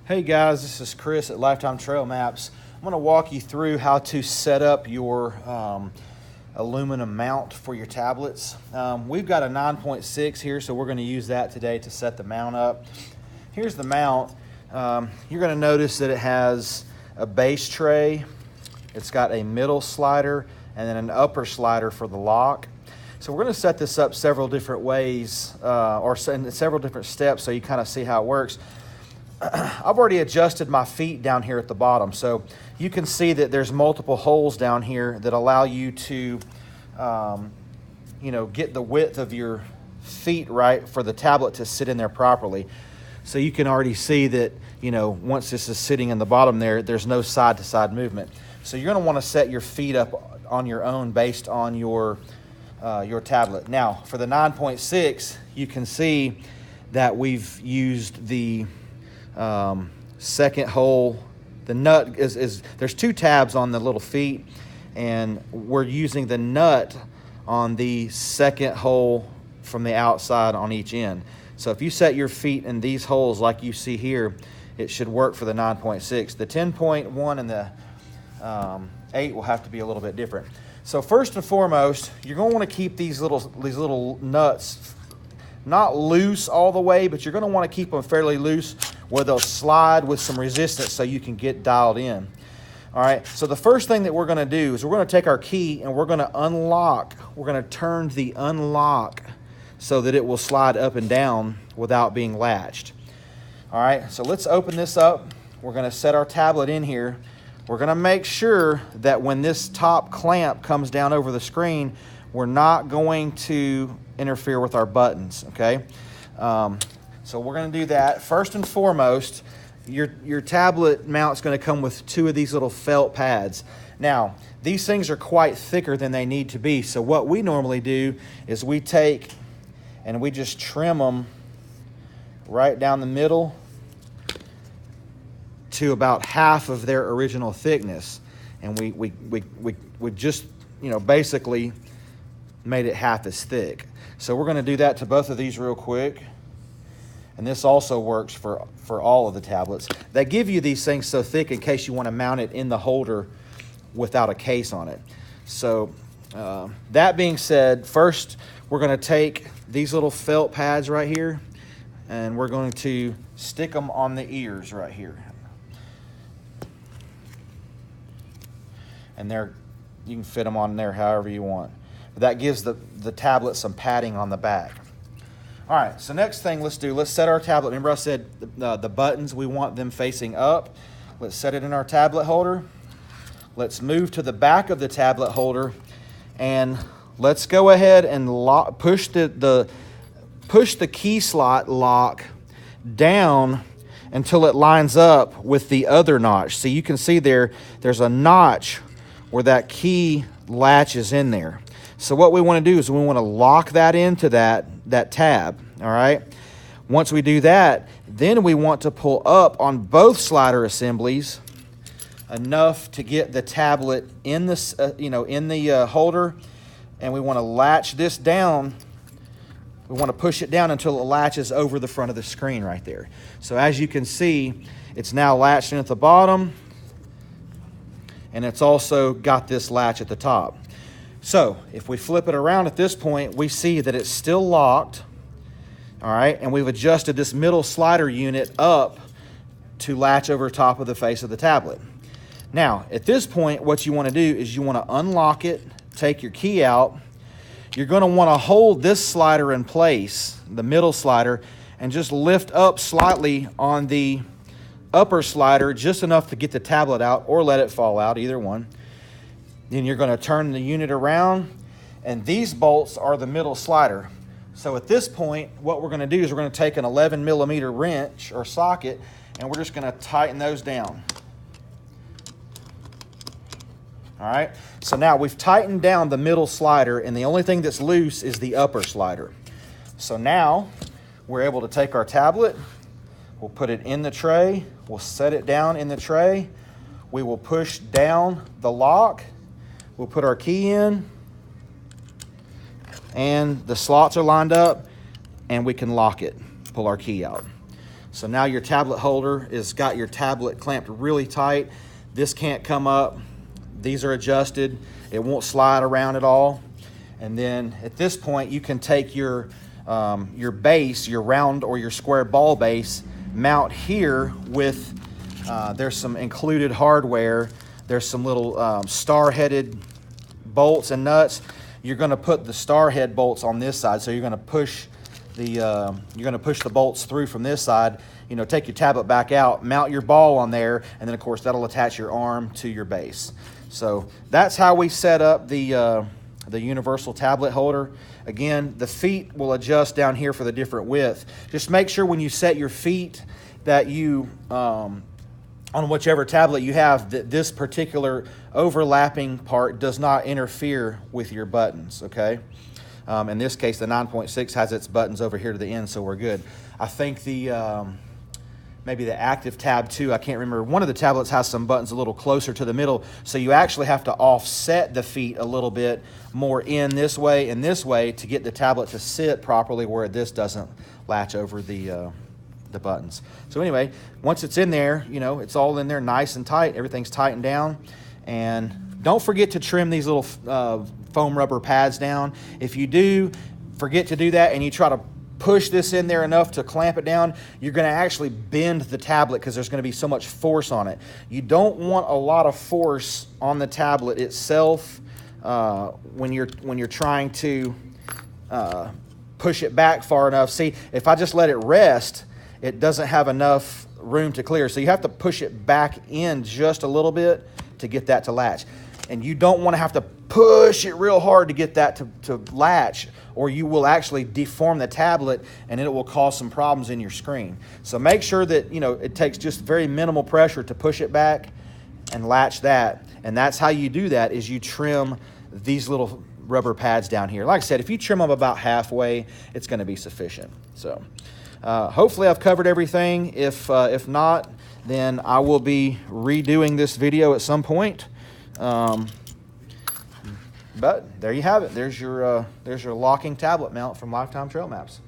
Hey guys, this is Chris at Lifetime Trailmaps. I'm going to walk you through how to set up your aluminum mount for your tablets. We've got a 9.6 here, so we're going to use that today to set the mount up. Here's the mount. You're going to notice that it has a base tray, it's got a middle slider, and then an upper slider for the lock. So we're going to set this up several different ways, or in several different steps, so you kind of see how it works. I've already adjusted my feet down here at the bottom, so you can see that there's multiple holes down here that allow you to get the width of your feet right for the tablet to sit in there properly. So you can already see that once this is sitting in the bottom there's no side to side movement. So you're going to want to set your feet up on your own based on your tablet. Now for the 9.6, you can see that we've used the second hole. The nut is there's two tabs on the little feet, and we're using the nut on the second hole from the outside on each end. So if you set your feet in these holes like you see here, it should work for the 9.6. The 10.1 and the 8 will have to be a little bit different. So first and foremost, you're going to want to keep these little nuts not loose all the way, but you're going to want to keep them fairly loose where they'll slide with some resistance so you can get dialed in. All right, so the first thing that we're going to do is we're going to take our key and we're going to unlock. We're going to turn the unlock so that it will slide up and down without being latched. All right, so let's open this up. We're going to set our tablet in here. We're going to make sure that when this top clamp comes down over the screen, we're not going to interfere with our buttons, okay? So we're going to do that. First and foremost, your tablet mount's going to come with two of these little felt pads. Now, these things are quite thicker than they need to be, so what we normally do is we take and we just trim them right down the middle to about half of their original thickness, and we just basically made it half as thick. So we're going to do that to both of these real quick. And this also works for all of the tablets. They give you these things so thick in case you want to mount it in the holder without a case on it. So that being said, first we're going to take these little felt pads right here and we're going to stick them on the ears right here. And you can fit them on there however you want. But that gives the tablet some padding on the back. All right, so next thing let's set our tablet. Remember I said the buttons, we want them facing up. Let's set it in our tablet holder. Let's move to the back of the tablet holder and let's go ahead and push the key slot lock down until it lines up with the other notch. So you can see there's a notch where that key latch is in there. So what we want to do is we want to lock that into that tab, all right? Once we do that, then we want to pull up on both slider assemblies enough to get the tablet in the holder, and we want to latch this down. We want to push it down until it latches over the front of the screen right there. So as you can see, it's now latched in at the bottom, and it's also got this latch at the top. So if we flip it around at this point, we see that it's still locked, all right, and we've adjusted this middle slider unit up to latch over top of the face of the tablet. Now, at this point, what you want to do is you want to unlock it, take your key out. You're going to want to hold this slider in place, the middle slider, and just lift up slightly on the upper slider, just enough to get the tablet out, or let it fall out, either one. Then you're going to turn the unit around, and these bolts are the middle slider. So at this point, what we're going to do is we're going to take an 11 millimeter wrench or socket, and we're just going to tighten those down. All right, so now we've tightened down the middle slider, and the only thing that's loose is the upper slider. So now we're able to take our tablet, we'll put it in the tray, we'll set it down in the tray, we will push down the lock, we'll put our key in, and the slots are lined up, and we can lock it, pull our key out. So now your tablet holder is got your tablet clamped really tight. This can't come up. These are adjusted. It won't slide around at all. And then at this point, you can take your base, your round or your square ball base, mount here with, there's some included hardware. There's some little star-headed bolts and nuts. You're going to put the star head bolts on this side, so you're going to push the bolts through from this side. You know, take your tablet back out, mount your ball on there, and then of course that'll attach your arm to your base. So that's how we set up the universal tablet holder. Again, the feet will adjust down here for the different width. Just make sure when you set your feet that you, on whichever tablet you have, that this particular overlapping part does not interfere with your buttons, okay? In this case, the 9.6 has its buttons over here to the end, so we're good. I think the maybe the active tab 2, I can't remember, one of the tablets has some buttons a little closer to the middle, so you actually have to offset the feet a little bit more in this way and this way to get the tablet to sit properly where this doesn't latch over the buttons. So anyway, once it's in there, you know, it's all in there nice and tight. Everything's tightened down. And don't forget to trim these little foam rubber pads down. If you do forget to do that and you try to push this in there enough to clamp it down, you're going to actually bend the tablet because there's going to be so much force on it. You don't want a lot of force on the tablet itself when you're trying to push it back far enough. See, if I just let it rest, it doesn't have enough room to clear. So you have to push it back in just a little bit to get that to latch. And you don't want to have to push it real hard to get that to latch, or you will actually deform the tablet and it will cause some problems in your screen. So make sure that, you know, it takes just very minimal pressure to push it back and latch that. And that's how you do that, is you trim these little rubber pads down here. Like I said, if you trim them about halfway, it's going to be sufficient. So hopefully I've covered everything. If not, then I will be redoing this video at some point. But there you have it. There's your locking tablet mount from Lifetime Trail Maps.